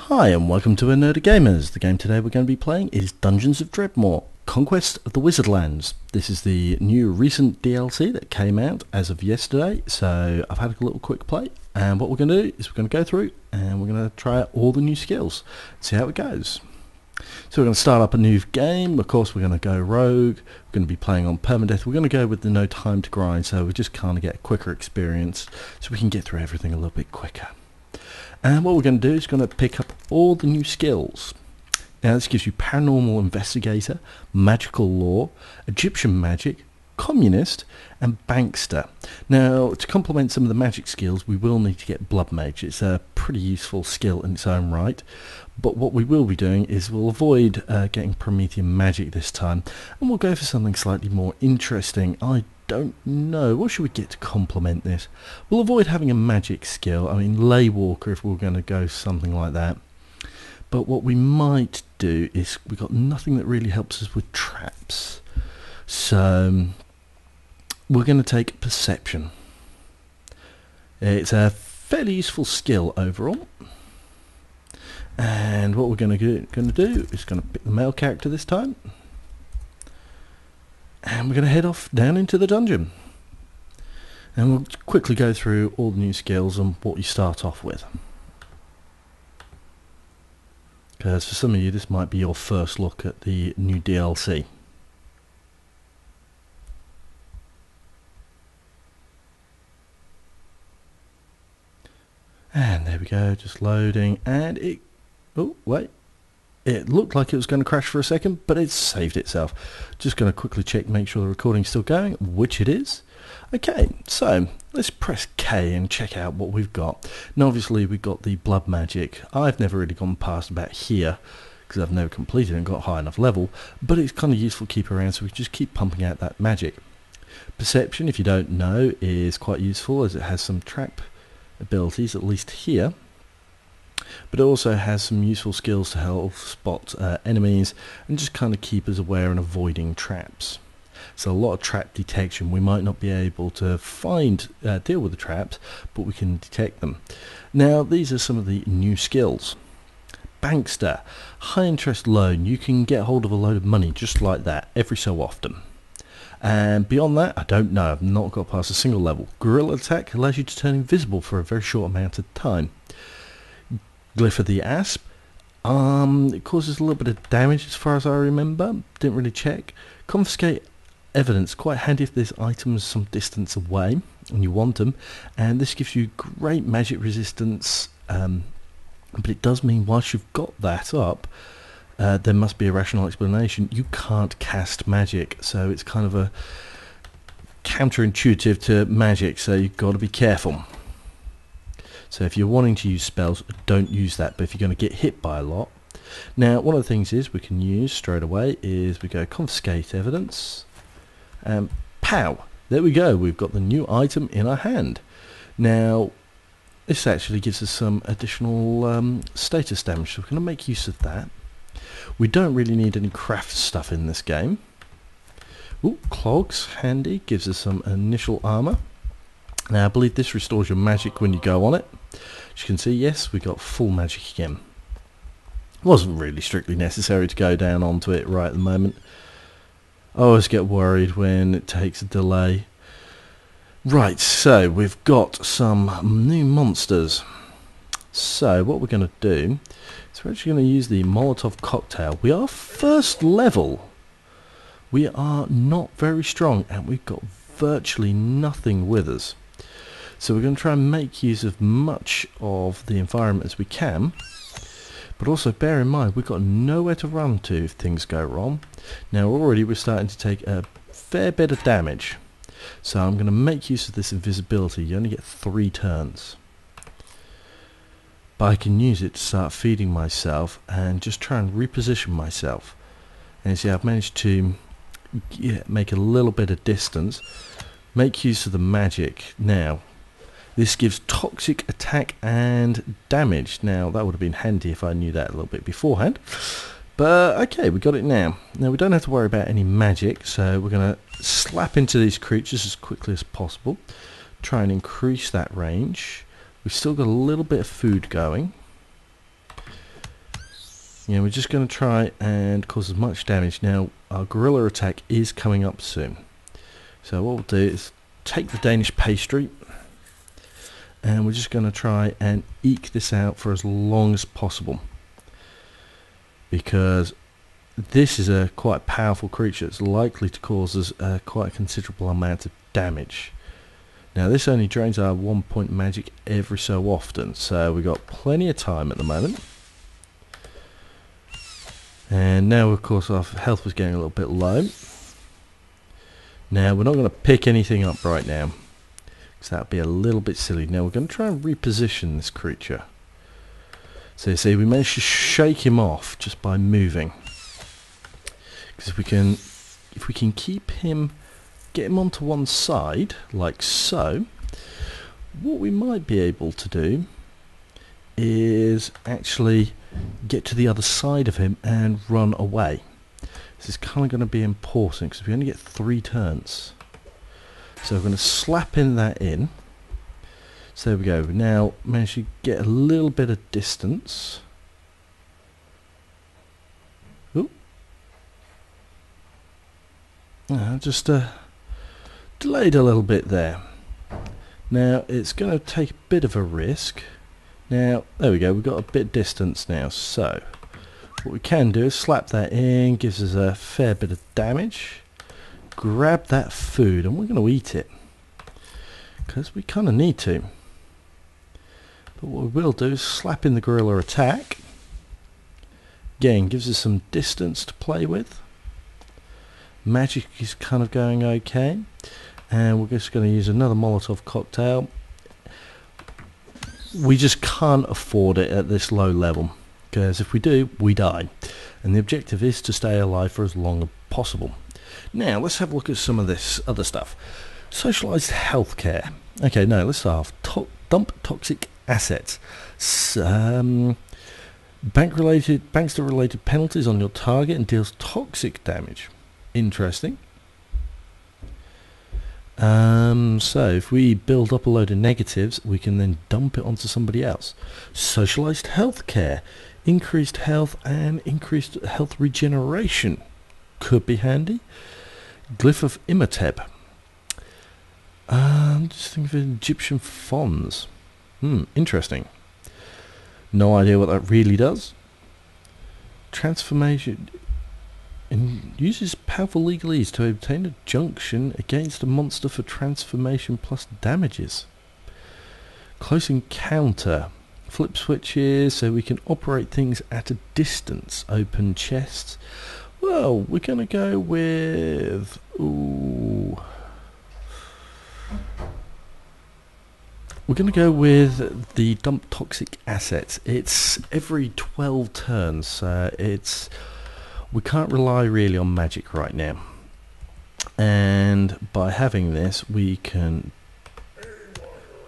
Hi and welcome to Nerdy Gamers. The game today we're going to be playing is Dungeons of Dredmor, Conquest of the Wizardlands. This is the new recent DLC that came out as of yesterday, so I've had a little quick play, and what we're going to do is we're going to go through and we're going to try out all the new skills, see how it goes. So we're going to start up a new game. Of course we're going to go rogue, we're going to be playing on Permadeath. We're going to go with the no time to grind, so we just kind of get a quicker experience so we can get through everything a little bit quicker. And what we're going to do is going to pick up all the new skills. Now this gives you Paranormal Investigator, Magical Law, Egyptian Magic, Communist and Bankster. Now to complement some of the magic skills we will need to get Blood Mage. It's a pretty useful skill in its own right, but what we will be doing is we'll avoid getting Promethean Magic this time, and we'll go for something slightly more interesting. I don't know, what should we get to complement this? We'll avoid having a magic skill. I mean, Lay Walker if we're going to go something like that. But what we might do is we've got nothing that really helps us with traps, so we're going to take Perception. It's a fairly useful skill overall, and what we're going to do is going to pick the male character this time. And we're going to head off down into the dungeon. And we'll quickly go through all the new skills and what you start off with. Because for some of you this might be your first look at the new DLC. And there we go, just loading, and it... oh, wait. It looked like it was going to crash for a second, but it's saved itself. Just going to quickly check, make sure the recording's still going, which it is. Okay, so let's press K and check out what we've got. Now obviously we've got the Blood Magic. I've never really gone past about here, because I've never completed and got high enough level, but it's kind of useful to keep around, so we just keep pumping out that magic. Perception, if you don't know, is quite useful as it has some trap abilities, at least here. But it also has some useful skills to help spot enemies and just kind of keep us aware and avoiding traps. So a lot of trap detection. We might not be able to deal with the traps, but we can detect them. Now these are some of the new skills. Bankster, high interest loan. You can get hold of a load of money just like that every so often. And beyond that, I don't know. I've not got past a single level. Guerrilla attack allows you to turn invisible for a very short amount of time. Glyph of the Asp, it causes a little bit of damage as far as I remember, didn't really check. Confiscate evidence, quite handy if there's items some distance away and you want them, and this gives you great magic resistance, but it does mean whilst you've got that up, there must be a rational explanation. You can't cast magic, so it's kind of a counterintuitive to magic, so you've got to be careful. So if you're wanting to use spells, don't use that, but if you're going to get hit by a lot. Now one of the things is we can use straight away is we go confiscate evidence, and pow, there we go, we've got the new item in our hand. Now this actually gives us some additional status damage, so we're going to make use of that. We don't really need any craft stuff in this game. Ooh, clogs, handy, gives us some initial armor. Now I believe this restores your magic when you go on it. As you can see, yes, we got full magic again. Wasn't really strictly necessary to go down onto it right at the moment. I always get worried when it takes a delay. Right, so we've got some new monsters. So what we're going to do is we're actually going to use the Molotov cocktail. We are first level. We are not very strong and we've got virtually nothing with us. So we're going to try and make use of much of the environment as we can, but also bear in mind we've got nowhere to run to if things go wrong. Now already we're starting to take a fair bit of damage, so I'm going to make use of this invisibility. You only get 3 turns, but I can use it to start feeding myself and just try and reposition myself. And you see I've managed to make a little bit of distance, make use of the magic. Now this gives toxic attack and damage. Now that would have been handy if I knew that a little bit beforehand, but okay, we got it now. Now we don't have to worry about any magic, so we're going to slap into these creatures as quickly as possible, try and increase that range. We've still got a little bit of food going. Yeah, we're just going to try and cause as much damage. Now, our gorilla attack is coming up soon. So what we'll do is take the Danish pastry, and we're just going to try and eke this out for as long as possible, because this is a quite powerful creature. It's likely to cause us quite a considerable amount of damage. Now, this only drains our 1 point magic every so often, so we've got plenty of time at the moment. And now, of course, our health was getting a little bit low. Now, we're not going to pick anything up right now, because that would be a little bit silly. Now, we're going to try and reposition this creature. So you see, we managed to shake him off just by moving. Because if we can keep him, get him onto one side, like so, what we might be able to do is actually get to the other side of him and run away. This is kind of going to be important because we only get 3 turns. So we're going to slap that in. So there we go. We now manage to get a little bit of distance. Ooh. Just delayed a little bit there. Now it's going to take a bit of a risk. Now, there we go, we've got a bit of distance now, so what we can do is slap that in, gives us a fair bit of damage, grab that food, and we're going to eat it, because we kind of need to. But what we will do is slap in the gorilla attack, again, gives us some distance to play with, magic is kind of going okay, and we're just going to use another Molotov cocktail. We just can't afford it at this low level, because if we do, we die, and the objective is to stay alive for as long as possible. Now let's have a look at some of this other stuff. Socialized healthcare. Okay, no, let's start off. Dump toxic assets. Bankster-related penalties on your target and deals toxic damage. Interesting. So if we build up a load of negatives, we can then dump it onto somebody else. Socialized healthcare, increased health and increased health regeneration could be handy. Glyph of YHTNTEP. Just think of Egyptian fonts. Interesting. No idea what that really does. Transformation. And uses powerful legalese to obtain a junction against a monster for transformation plus damages. Close encounter. Flip switches so we can operate things at a distance. Open chests. Well, we're going to go with... Ooh. We're going to go with the dump toxic assets. It's every 12 turns, so it's... We can't rely really on magic right now, and by having this we can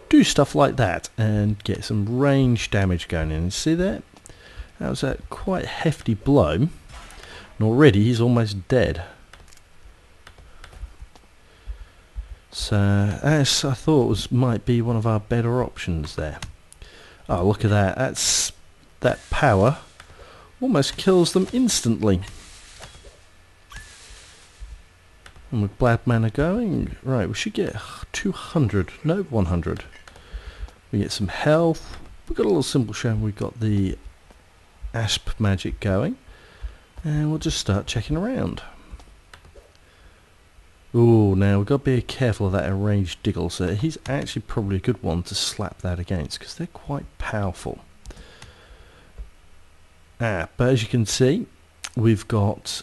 do stuff like that and get some range damage going in. See that? That was a quite hefty blow, and already he's almost dead. So as I thought might be one of our better options there. Oh, look at that. That power almost kills them instantly. And with Blad Mana going, right, we should get 200, no, 100. We get some health. We've got a little symbol showing we've got the Asp magic going. And we'll just start checking around. Ooh, now we've got to be careful of that arranged Diggle. So he's actually probably a good one to slap that against, because they're quite powerful. But as you can see, we've got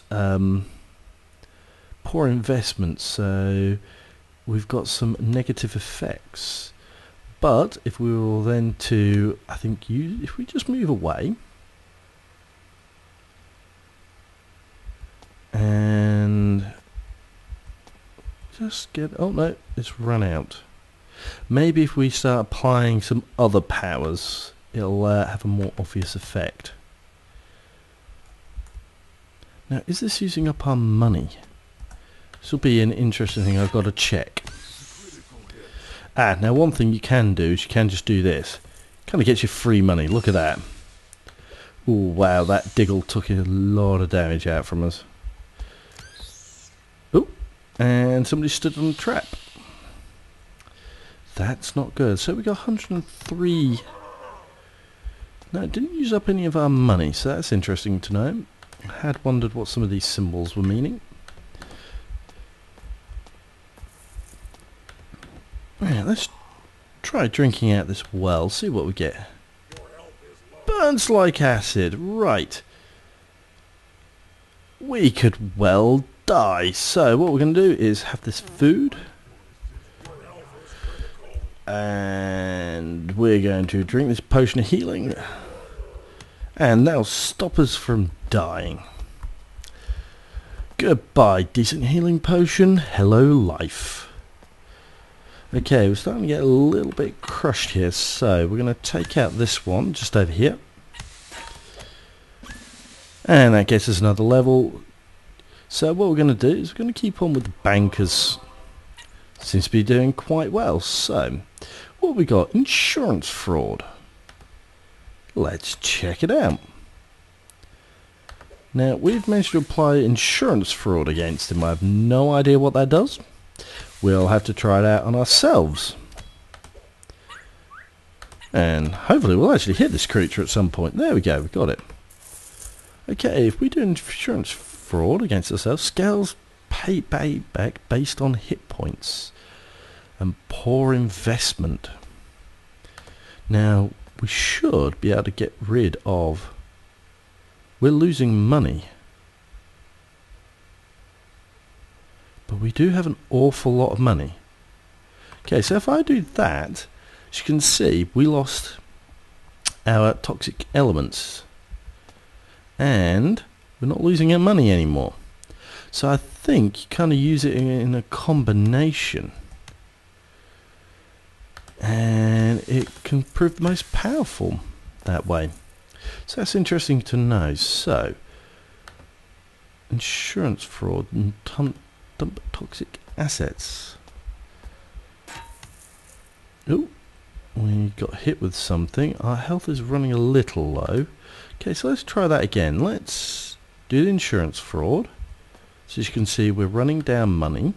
poor investments, so we've got some negative effects. But if we were then to, I think, if we just move away and just get, oh no, it's run out. Maybe if we start applying some other powers, it'll have a more obvious effect. Now, is this using up our money? This will be an interesting thing I've got to check. Now one thing you can do is you can just do this. Kind of gets you free money. Look at that. Oh wow, that Diggle took a lot of damage out from us. Oh, and somebody stood on a trap. That's not good. So we got 103. No, it didn't use up any of our money, so that's interesting to know. I had wondered what some of these symbols were meaning. Right, let's try drinking out this well, see what we get. Burns like acid, right. We could well die. So what we're going to do is have this food. And we're going to drink this potion of healing. And that'll stop us from dying. Goodbye, decent healing potion. Hello, life. Okay, we're starting to get a little bit crushed here, so we're going to take out this one just over here. And that gets us another level. So what we're going to do is we're going to keep on with the bankers. Seems to be doing quite well. So, what have we got? Insurance fraud. Let's check it out. Now, we've managed to apply insurance fraud against him. I have no idea what that does. We'll have to try it out on ourselves. And hopefully we'll actually hit this creature at some point. There we go, we got it. Okay, if we do insurance fraud against ourselves, scales pay back based on hit points. And poor investment. Now, we should be able to get rid of... We're losing money. But we do have an awful lot of money. Okay, so if I do that, as you can see, we lost our toxic elements. And we're not losing our money anymore. So I think you kind of use it in a combination. And it can prove the most powerful that way. So that's interesting to know. So, insurance fraud and dump toxic assets. Oh, we got hit with something. Our health is running a little low. Okay, so let's try that again. Let's do the insurance fraud. So as you can see, we're running down money.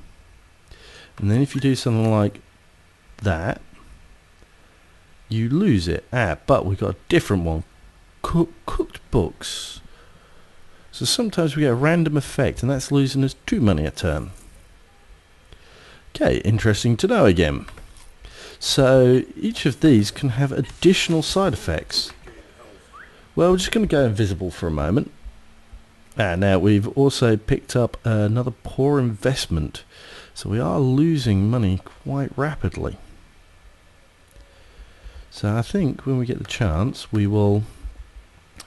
And then if you do something like that, you lose it. But we've got a different one. Cooked books. So sometimes we get a random effect, and that's losing us 2 money a turn. Okay, interesting to know again. So each of these can have additional side effects. Well, we're just going to go invisible for a moment. Now we've also picked up another poor investment. So we are losing money quite rapidly. So I think when we get the chance, we will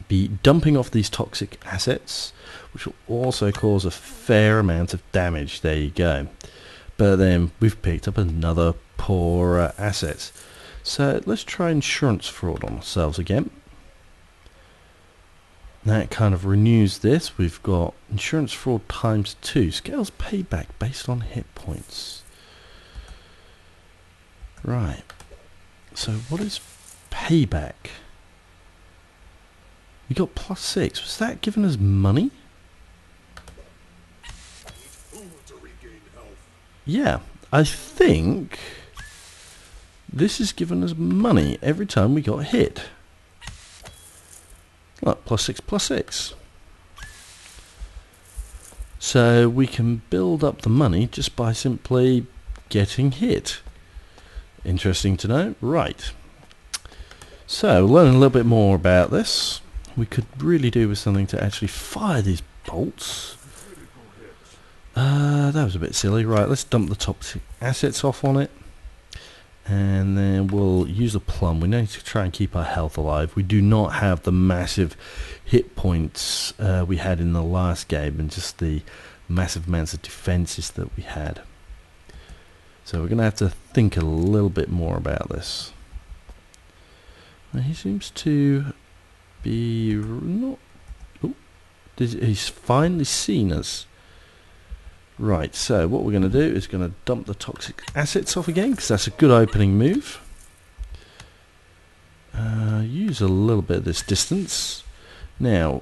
be dumping off these toxic assets, which will also cause a fair amount of damage. There you go. But then we've picked up another poor assets. So let's try insurance fraud on ourselves again. That kind of renews this. We've got insurance fraud times 2. Scales payback based on hit points. Right. So what is payback? We got +6. Was that giving us money? Yeah, I think this is giving us money every time we got hit. Look, +6, +6. So we can build up the money just by simply getting hit. Interesting to know. Right. So, learning a little bit more about this. We could really do with something to actually fire these bolts. That was a bit silly. Right, let's dump the toxic assets off on it. And then we'll use a plum. We need to try and keep our health alive. We do not have the massive hit points we had in the last game, and just the massive amounts of defenses that we had. So we're going to have to think a little bit more about this. Now he seems to be not... Oh, he's finally seen us. Right, so what we're going to do is going to dump the toxic assets off again, because that's a good opening move. Use a little bit of this distance. Now,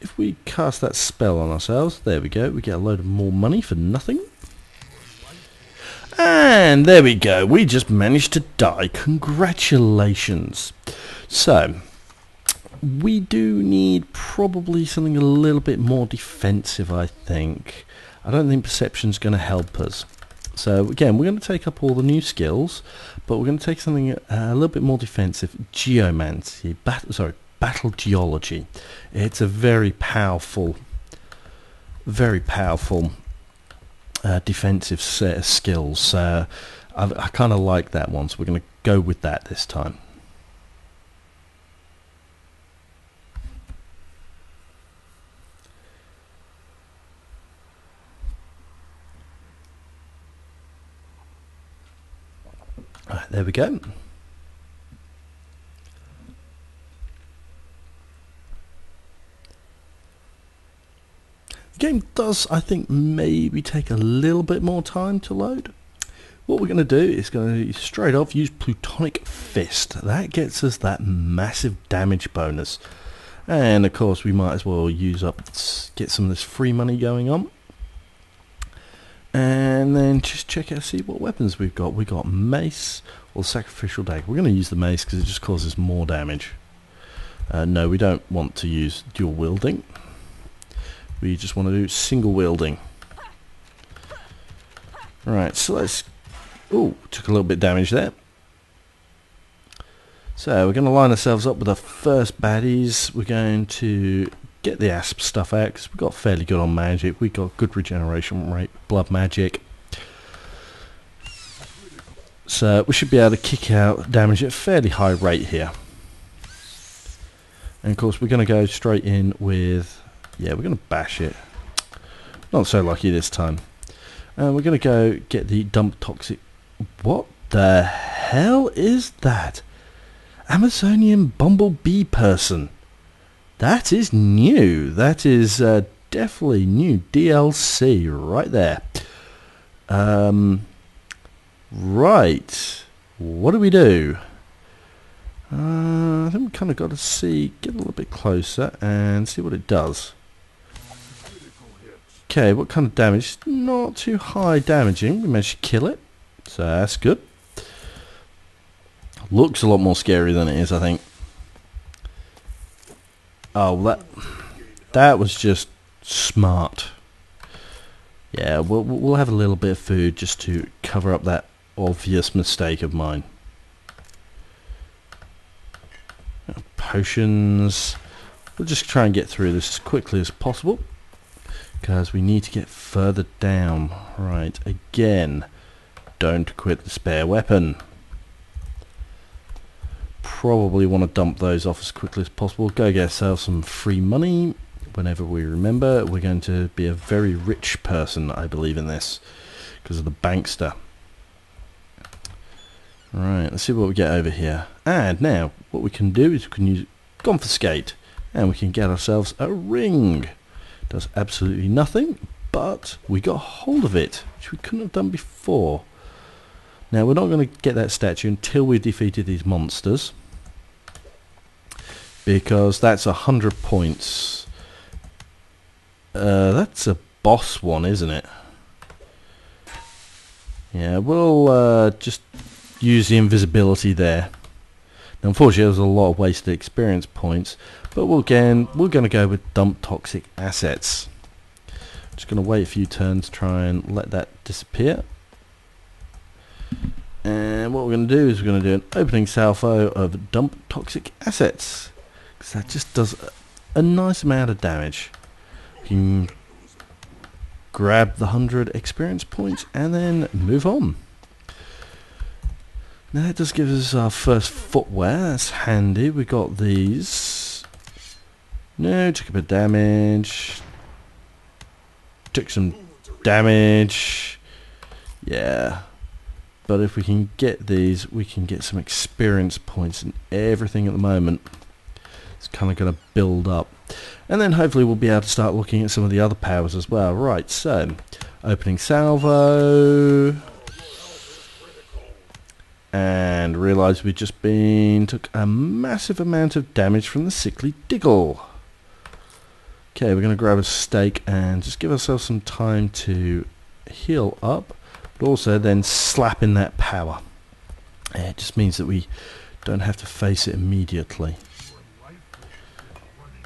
if we cast that spell on ourselves, there we go, we get a load of more money for nothing. And there we go, we just managed to die. Congratulations. So, we do need probably something a little bit more defensive, I think. I don't think perception's going to help us. So again, we're going to take up all the new skills, but we're going to take something a little bit more defensive. Geomancy, battle geology. It's a very powerful defensive set of skills. I kind of like that one, so we're going to go with that this time. Right, there we go. The game does, I think, maybe take a little bit more time to load. What we're going to do is going to straight off use Plutonic Fist. That gets us that massive damage bonus. And of course we might as well get some of this free money going on. And then just check out, see what weapons we've got. We've got mace or sacrificial dagger. We're going to use the mace because it just causes more damage. No, we don't want to use dual wielding. We just want to do single wielding. Right, so let's... Ooh, took a little bit of damage there. So we're going to line ourselves up with our first baddies. We're going to get the asp stuff out because we've got fairly good on magic. We've got good regeneration rate, blood magic. So we should be able to kick out damage at a fairly high rate here. And of course we're going to go straight in with... Yeah, we're going to bash it. Not so lucky this time. And we're going to go get the dump toxic... What the hell is that? Amazonian bumblebee person. That is new. That is definitely new DLC right there. Right. What do we do? I think we kind of got to get a little bit closer and see what it does. Okay, what kind of damage? Not too high damaging. We managed to kill it, so that's good. Looks a lot more scary than it is, I think. Oh, that was just smart. Yeah, we'll have a little bit of food just to cover up that obvious mistake of mine. Potions. We'll just try and get through this as quickly as possible because we need to get further down. Right, again, don't quit the spare weapon. Probably want to dump those off as quickly as possible. Go get ourselves some free money. Whenever we remember, we're going to be a very rich person, I believe, in this because of the bankster. Right, let's see what we get over here. And now what we can do is we can use confiscate and we can get ourselves a ring. Does absolutely nothing, but we got hold of it, which we couldn't have done before. Now we're not going to get that statue until we've defeated these monsters, because that's 100 points. That's a boss one, isn't it? Yeah, we'll just use the invisibility there. Now, unfortunately, there's a lot of wasted experience points, but we're going to go with dump toxic assets. Just going to wait a few turns to try and let that disappear. And what we're going to do is we're going to do an opening salvo of dump toxic assets, because that just does a nice amount of damage. We can grab the 100 experience points and then move on. Now that does give us our first footwear. That's handy. We got these. No, took a bit of damage. Took some damage. Yeah. But if we can get these, we can get some experience points and everything at the moment. It's kind of going to build up. And then hopefully we'll be able to start looking at some of the other powers as well. Right, so opening salvo. And realise we just took a massive amount of damage from the sickly Diggle. Okay, we're going to grab a steak and just give ourselves some time to heal up, but also then slap in that power. It just means that we don't have to face it immediately.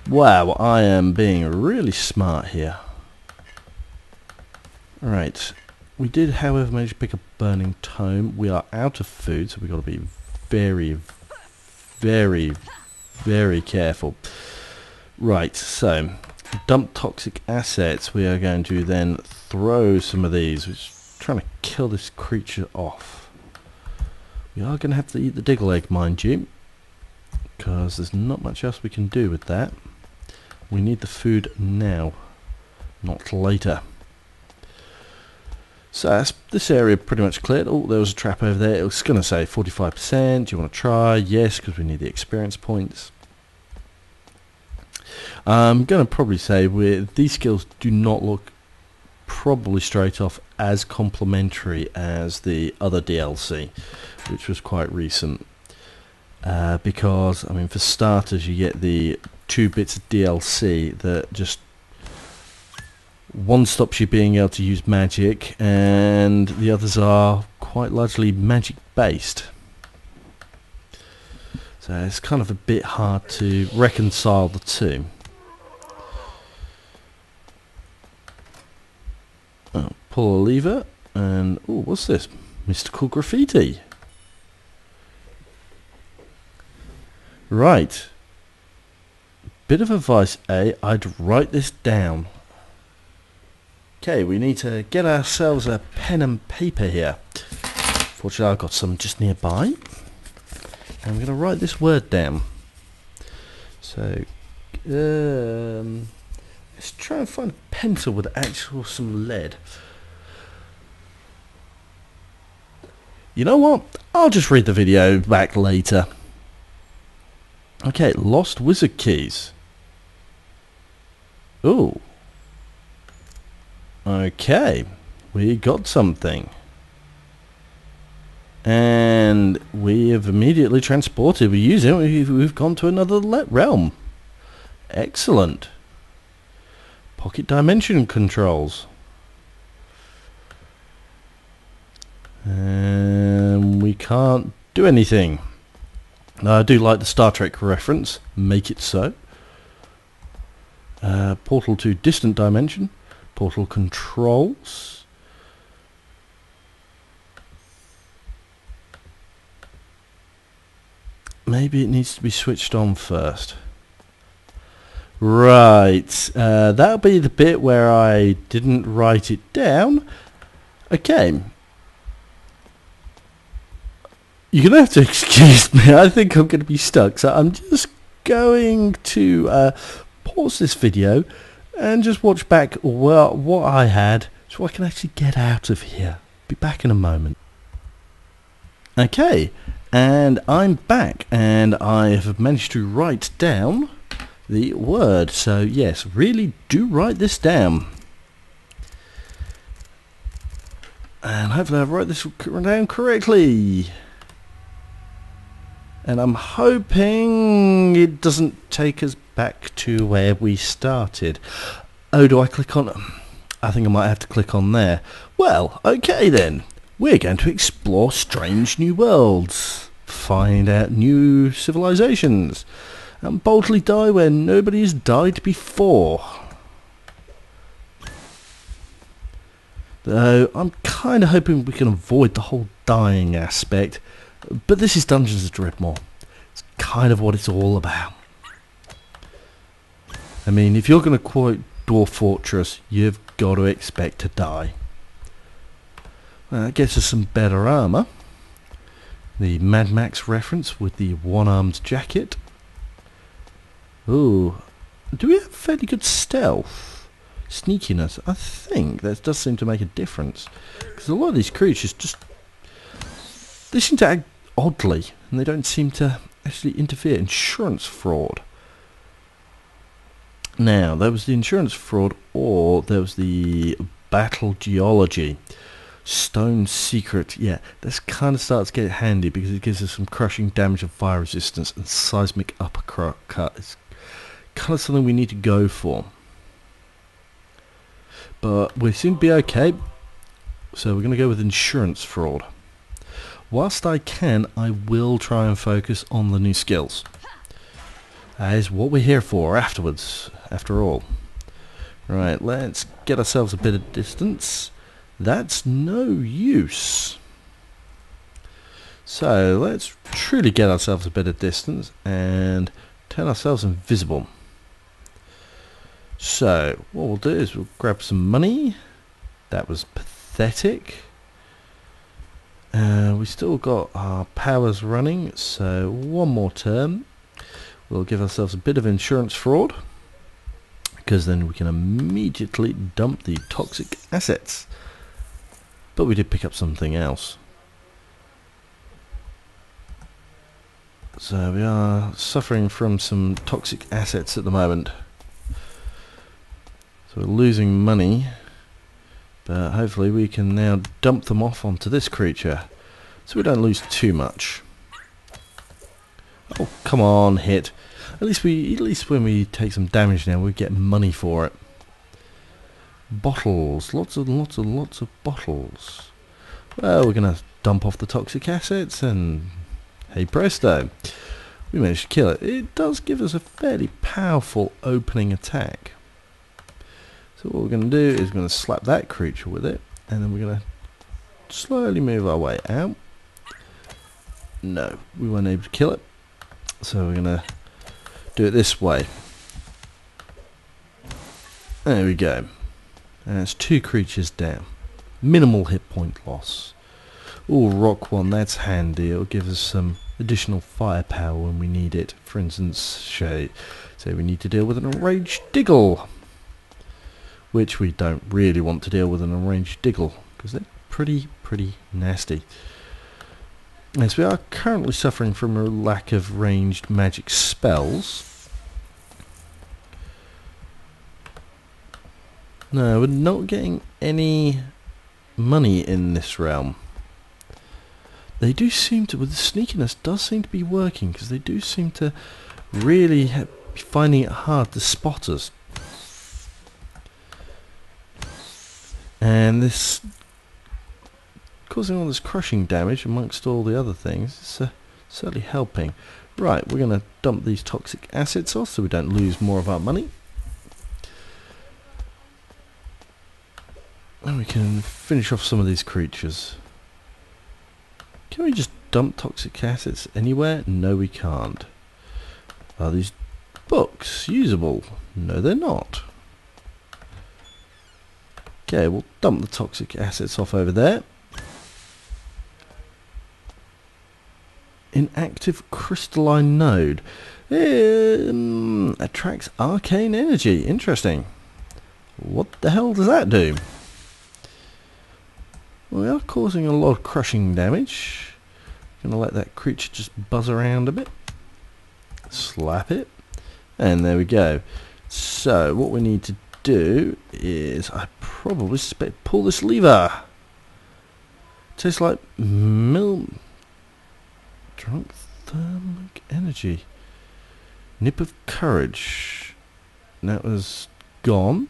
Wow, I am being really smart here. Alright, we did however manage to pick a burning tome. We are out of food, so we've got to be very, very, very careful. Right, so dump toxic assets. We are going to then throw some of these, which is trying to kill this creature off. We are going to have to eat the Diggle egg, mind you, because there's not much else we can do with that. We need the food now, not later. So that's this area pretty much cleared. Oh, there was a trap over there. It was going to say 45%. Do you want to try? Yes, because we need the experience points. I'm going to probably say these skills do not look probably straight off as complementary as the other DLC, which was quite recent. Because, I mean, for starters, you get the 2 bits of DLC that just one stops you being able to use magic, and the others are quite largely magic based. So it's kind of a bit hard to reconcile the two. Oh, pull a lever, and oh, what's this? Mystical graffiti. Right. Bit of advice, I'd write this down. Okay, we need to get ourselves a pen and paper here. Fortunately, I've got some just nearby. And I'm going to write this word down. So, let's try and find a pencil with some lead. You know what? I'll just read the video back later. Okay, lost wizard keys. Ooh. Okay, we got something. And we have immediately transported. We use it. We've gone to another realm. Excellent. Pocket dimension controls. And we can't do anything. I do like the Star Trek reference. Make it so. Portal to distant dimension. Portal controls. Maybe it needs to be switched on first. Right. That'll be the bit where I didn't write it down. Okay. You're going to have to excuse me. I think I'm going to be stuck. So I'm just going to pause this video and just watch back what I had so I can actually get out of here. Be back in a moment. Okay, and I'm back, and I have managed to write down the word. So yes, really do write this down. And hopefully I've wrote this down correctly. And I'm hoping it doesn't take us back to where we started. Oh, do I click on... I think I might have to click on there. Well, okay then. We're going to explore strange new worlds. Find out new civilizations. And boldly die where nobody has died before. Though, I'm kind of hoping we can avoid the whole dying aspect. But this is Dungeons of Dredmor. It's kind of what it's all about. I mean, if you're going to quote Dwarf Fortress, you've got to expect to die. That gets us some better armour. The Mad Max reference with the one-armed jacket. Ooh. Do we have fairly good stealth? Sneakiness? I think that does seem to make a difference. Because a lot of these creatures just... they seem to act oddly, and they don't seem to actually interfere. Insurance fraud. Now, there was the insurance fraud, or there was the battle geology. Stone secret. Yeah, this kind of starts to get handy because it gives us some crushing damage of fire resistance and seismic uppercut. It's kind of something we need to go for. but we seem to be okay. So we're going to go with insurance fraud. Whilst I can, I will try and focus on the new skills. That is what we're here for afterwards, after all. Right, let's get ourselves a bit of distance. That's no use. So let's truly get ourselves a bit of distance and turn ourselves invisible. So what we'll do is we'll grab some money. That was pathetic. We still got our powers running, so one more turn. We'll give ourselves a bit of insurance fraud, because then we can immediately dump the toxic assets. But we did pick up something else. So we are suffering from some toxic assets at the moment. So we're losing money, but hopefully we can now dump them off onto this creature, so we don't lose too much. Oh, come on, hit. At least when we take some damage now, we get money for it. Bottles, lots of bottles. Well, we're gonna dump off the toxic assets, and hey presto, we managed to kill it. It does give us a fairly powerful opening attack. So what we're going to do is we're going to slap that creature with it, and then we're going to slowly move our way out. No, we weren't able to kill it, so we're going to do it this way. There we go. And it's 2 creatures down. Minimal hit point loss. Oh, rock one, that's handy. It'll give us some additional firepower when we need it. For instance, say we need to deal with an enraged Diggle, which we don't really want to deal with an enraged Diggle, because they're pretty nasty. Yes, we are currently suffering from a lack of ranged magic spells. No, we're not getting any money in this realm. They do seem to, with the sneakiness, does seem to be working, because they do seem to really be finding it hard to spot us. And this causing all this crushing damage amongst all the other things is certainly helping. Right, we're going to dump these toxic assets off so we don't lose more of our money. And we can finish off some of these creatures. Can we just dump toxic assets anywhere? No, we can't. Are these books usable? No, they're not. Okay, we'll dump the toxic assets off over there. Inactive crystalline node. Attracts arcane energy. Interesting. What the hell does that do? We are causing a lot of crushing damage. Gonna let that creature just buzz around a bit. Slap it. And there we go. So what we need to do is, I probably suspect, pull this lever. Tastes like drunk thermic energy. Nip of courage. That was gone.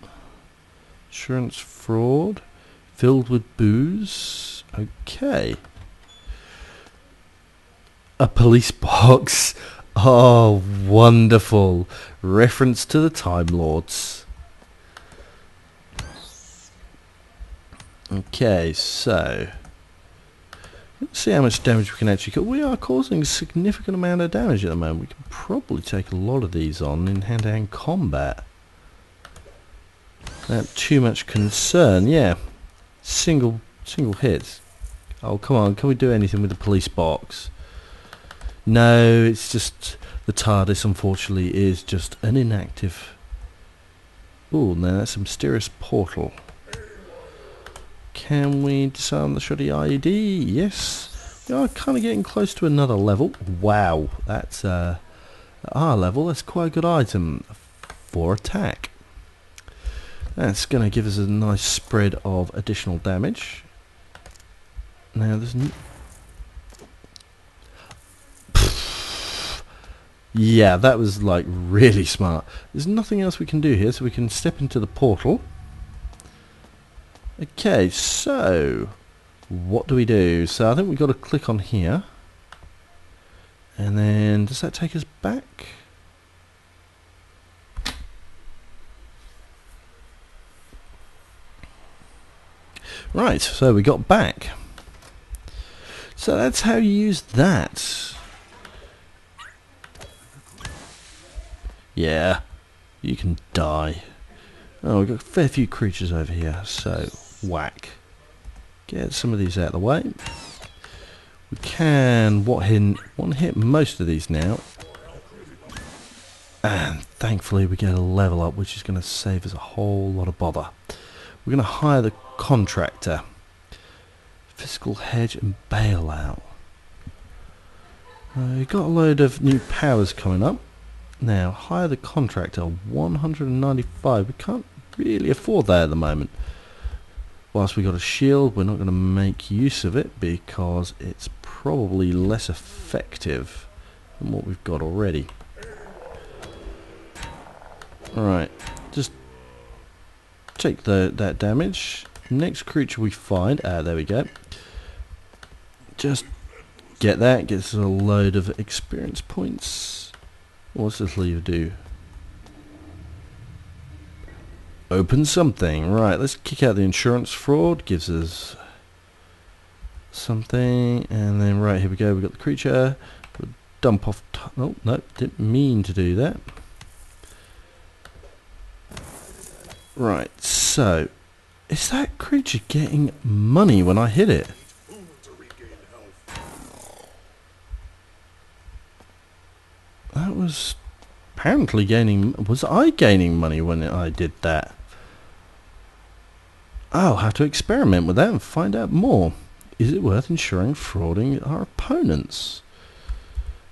Insurance fraud. Filled with booze. Okay. A police box. Oh, wonderful. Reference to the Time Lords. Okay, so let's see how much damage we can actually kill. We are causing a significant amount of damage at the moment. We can probably take a lot of these on in hand-to-hand combat. Not too much concern, yeah. Single hits. Oh, come on, can we do anything with the police box? No, it's just the TARDIS, unfortunately, is just an inactive. Oh, now that's a mysterious portal. Can we disarm the shoddy IED? Yes. We are kind of getting close to another level. Wow, that's at our level, that's quite a good item for attack. That's going to give us a nice spread of additional damage. Now there's yeah, that was like really smart. There's nothing else we can do here, so we can step into the portal. Okay, so what do we do? So I think we've got to click on here, and then does that take us back? Right, so we got back. So that's how you use that. Yeah, you can die. Oh, we've got a fair few creatures over here, so whack. Get some of these out of the way. We can one hit most of these now. And thankfully we get a level up, which is going to save us a whole lot of bother. We're going to hire the contractor. Fiscal hedge and bailout. We've got a load of new powers coming up. Now, hire the contractor, 195. We can't really afford that at the moment. Whilst we got a shield, we're not going to make use of it because it's probably less effective than what we've got already. Alright, just take that damage. Next creature we find, there we go. Just get that, gets us a load of experience points. What's this lever do? Open something. Right, let's kick out the insurance fraud. Gives us something. And then right, here we go. We've got the creature. We'll dump off. Oh, no, didn't mean to do that. Right, so is that creature getting money when I hit it? That was apparently gaining. Was I gaining money when I did that? I'll have to experiment with that and find out more. Is it worth ensuring frauding our opponents?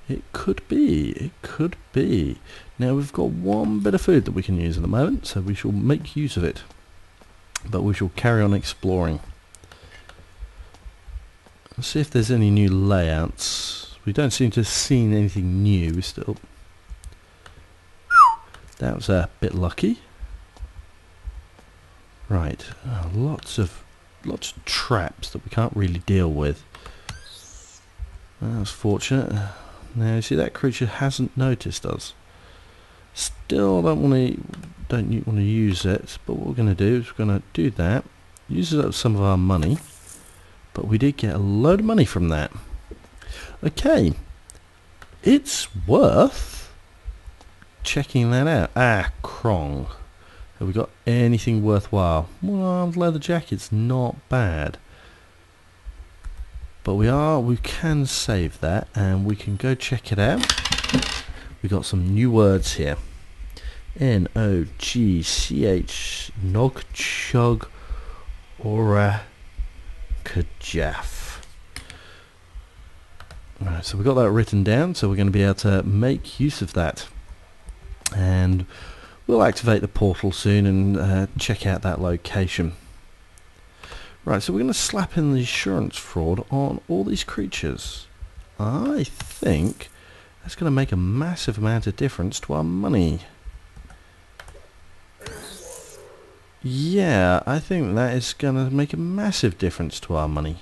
It could be. It could be. Now we've got one bit of food that we can use at the moment, so we shall make use of it. But we shall carry on exploring. Let's see if there's any new layouts. We don't seem to have seen anything new. We still. That was a bit lucky. Right, lots of traps that we can't really deal with. That was fortunate. Now you see that creature hasn't noticed us. Still don't want to use it, but what we're going to do is we're going to do that. Use up some of our money, but we did get a load of money from that. Okay, it's worth checking that out. Krong. Have we got anything worthwhile? Well, leather jacket's not bad. But we can save that and we can go check it out. We got some new words here. N-O-G-C-H Nog Chug Ora Kajaf. Alright, so we've got that written down, so we're going to be able to make use of that. And we'll activate the portal soon and check out that location. Right, so we're going to slap in the insurance fraud on all these creatures. I think that's going to make a massive amount of difference to our money. Yeah, I think that is going to make a massive difference to our money.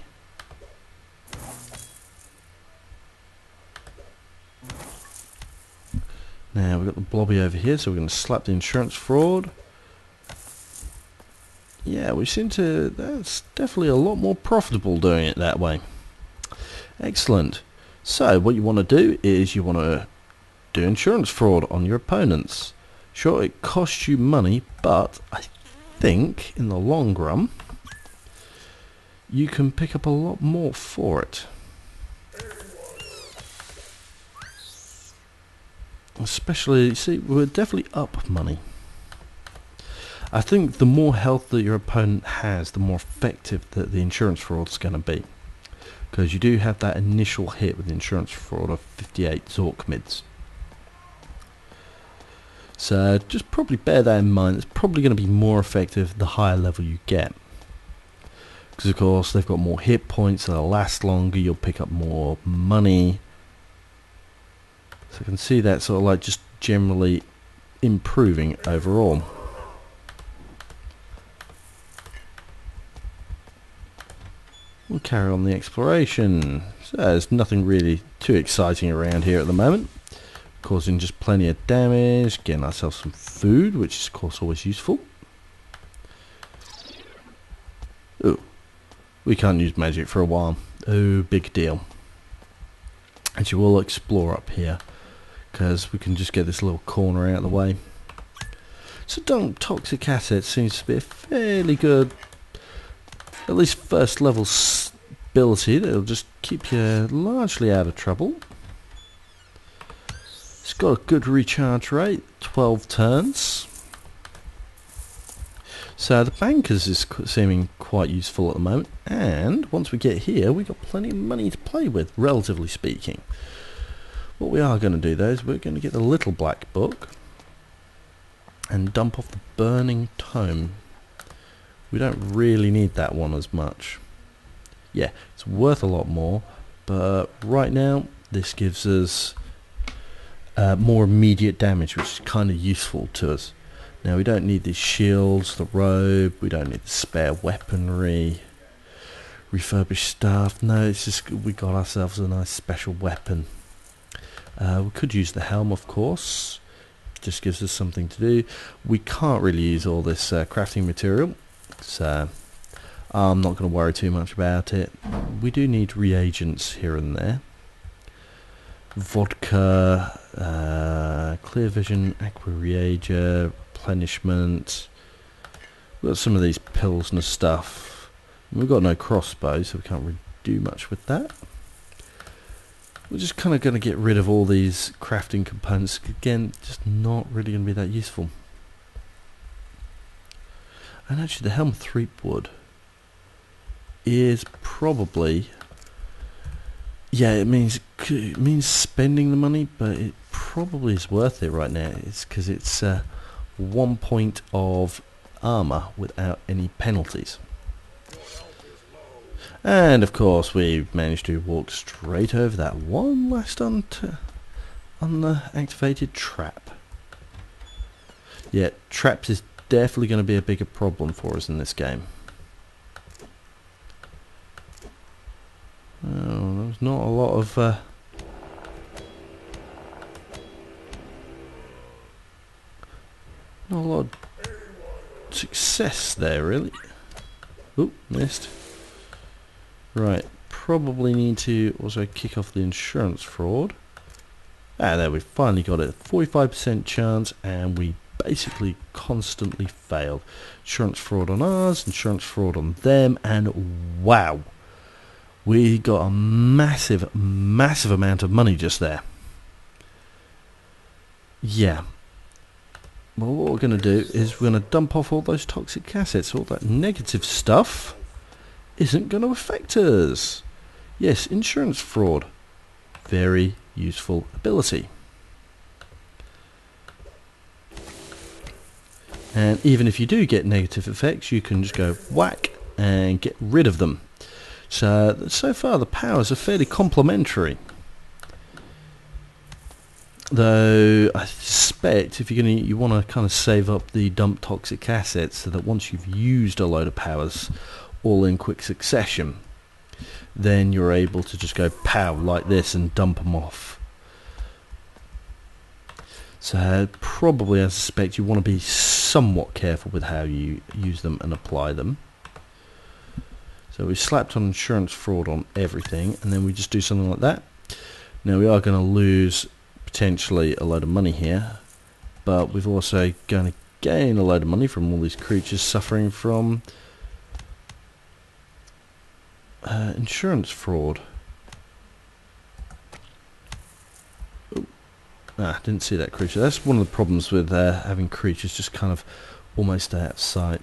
Now we've got the blobby over here, so we're going to slap the insurance fraud. Yeah, we seem to. That's definitely a lot more profitable doing it that way. Excellent. So what you want to do is you want to do insurance fraud on your opponents. Sure, it costs you money, but I think in the long run you can pick up a lot more for it. Especially, see, we're definitely up money. I think the more health that your opponent has, the more effective that the insurance fraud is going to be. Because you do have that initial hit with the insurance fraud of 58 Zork mids. So just probably bear that in mind. It's probably going to be more effective the higher level you get. Because of course they've got more hit points, they'll last longer, you'll pick up more money. So you can see that sort of like just generally improving overall. we'll carry on the exploration. So there's nothing really too exciting around here at the moment. Causing just plenty of damage, getting ourselves some food, which is of course always useful. Ooh, we can't use magic for a while. Oh, big deal. And you will explore up here, because we can just get this little corner out of the way. So dump toxic assets seems to be a fairly good, at least first level ability that'll just keep you largely out of trouble. It's got a good recharge rate, 12 turns. So the bankers is seeming quite useful at the moment, and once we get here we've got plenty of money to play with, relatively speaking. What we are going to do though is we're going to get the little black book and dump off the burning tome. We don't really need that one as much. Yeah, it's worth a lot more, but right now this gives us more immediate damage, which is kind of useful to us. Now we don't need these shields, the robe, we don't need the spare weaponry, refurbished stuff. No, it's just we got ourselves a nice special weapon. We could use the helm, of course. Just gives us something to do. We can't really use all this crafting material, so I'm not going to worry too much about it. We do need reagents here and there. Vodka, clear vision, aqua reagent, replenishment. We've got some of these pills and stuff. We've got no crossbow, so we can't really do much with that. We're just kind of going to get rid of all these crafting components. Again, just not really going to be that useful. And actually the helm threepwood is probably, yeah, it means spending the money, but it probably is worth it right now. It's because it's 1 point of armor without any penalties. And of course we've managed to walk straight over that one last unactivated trap. Yeah, traps is definitely going to be a bigger problem for us in this game. Oh, there's not a lot of not a lot of success there, really. Oop, missed. Right, probably need to also kick off the insurance fraud. Ah, there, we finally got it. 45% chance, and we basically constantly failed. Insurance fraud on ours, insurance fraud on them, and wow, we got a massive, massive amount of money just there. Yeah. Well, what we're going to do is we're going to dump off all those toxic assets. All that negative stuff isn't going to affect us. Yes, insurance fraud. Very useful ability. And even if you do get negative effects, you can just go whack and get rid of them. So far the powers are fairly complementary. Though I suspect if you want to kind of save up the dump toxic assets so that once you've used a load of powers all in quick succession, then you're able to just go pow like this and dump them off. So probably I suspect you want to be somewhat careful with how you use them and apply them. So we slapped on insurance fraud on everything, and then we just do something like that. Now we are going to lose potentially a load of money here, but we've also going to gain a load of money from all these creatures suffering from insurance fraud. Ooh. Ah, didn't see that creature. That's one of the problems with having creatures just kind of almost out of sight.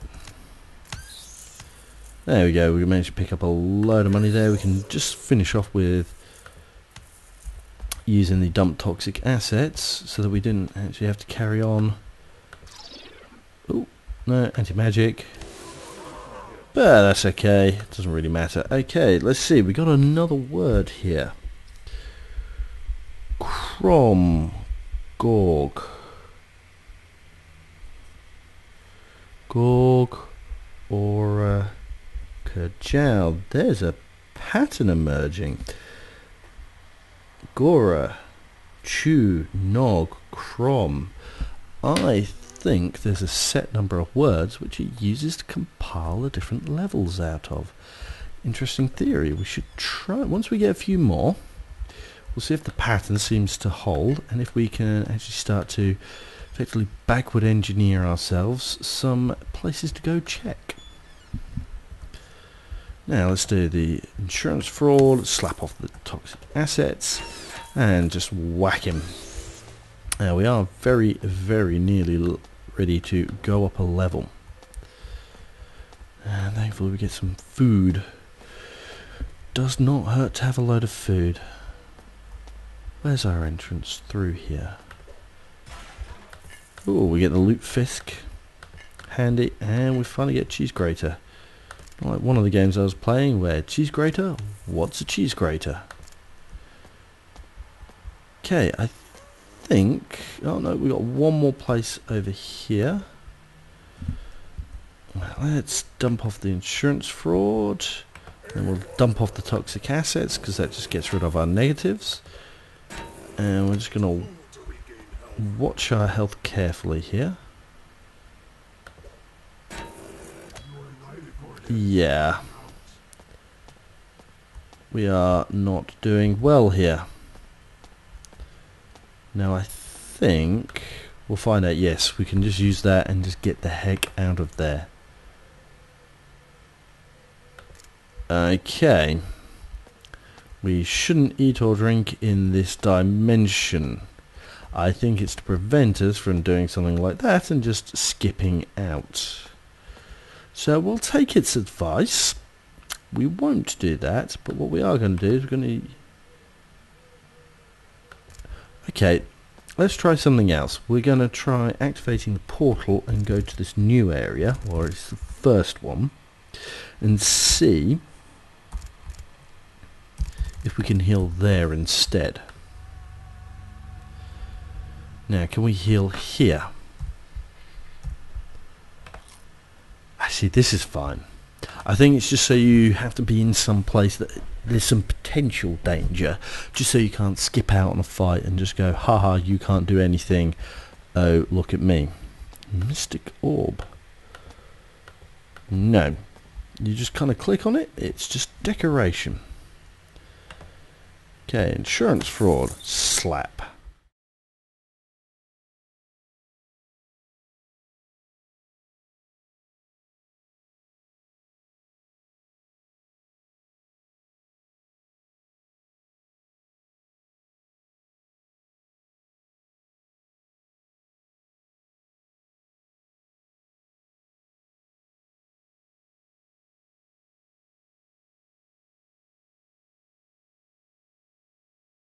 There we go, we managed to pick up a load of money there. We can just finish off with using the dump toxic assets so that we didn't actually have to carry on. Oh, no, anti-magic. But that's okay, it doesn't really matter. Okay, let's see, we got another word here. Gorg. Gorg or Kajal. There's a pattern emerging. Gora, Chew, Nog, Crom. I think there's a set number of words which it uses to compile the different levels out of. Interesting theory. We should try, once we get a few more, we'll see if the pattern seems to hold and if we can actually start to effectively backward engineer ourselves some places to go check. Now let's do the insurance fraud, slap off the toxic assets and just whack him. Now we are very, very nearly ready to go up a level. And thankfully we get some food. Does not hurt to have a load of food. Where's our entrance through here? Oh, we get the loot fisk. Handy. And we finally get cheese grater. Like one of the games I was playing where cheese grater? What's a cheese grater? Okay, I think... Oh no, we got one more place over here. Let's dump off the insurance fraud. And we'll dump off the toxic assets because that just gets rid of our negatives. And we're just going to watch our health carefully here. Yeah. We are not doing well here. Now I think we'll find out. Yes, we can just use that and just get the heck out of there. Okay. We shouldn't eat or drink in this dimension. I think it's to prevent us from doing something like that and just skipping out. So we'll take its advice. We won't do that, but what we are going to do is we're going to... Okay, let's try something else. We're going to try activating the portal and go to this new area, or it's the first one, and see if we can heal there instead. Now, can we heal here? Actually, this is fine. I think it's just so you have to be in some place that there's some potential danger, just so you can't skip out on a fight and just go, haha, you can't do anything. Oh, look at me. Mystic orb. No. You just kind of click on it. It's just decoration. Okay, insurance fraud. Slap.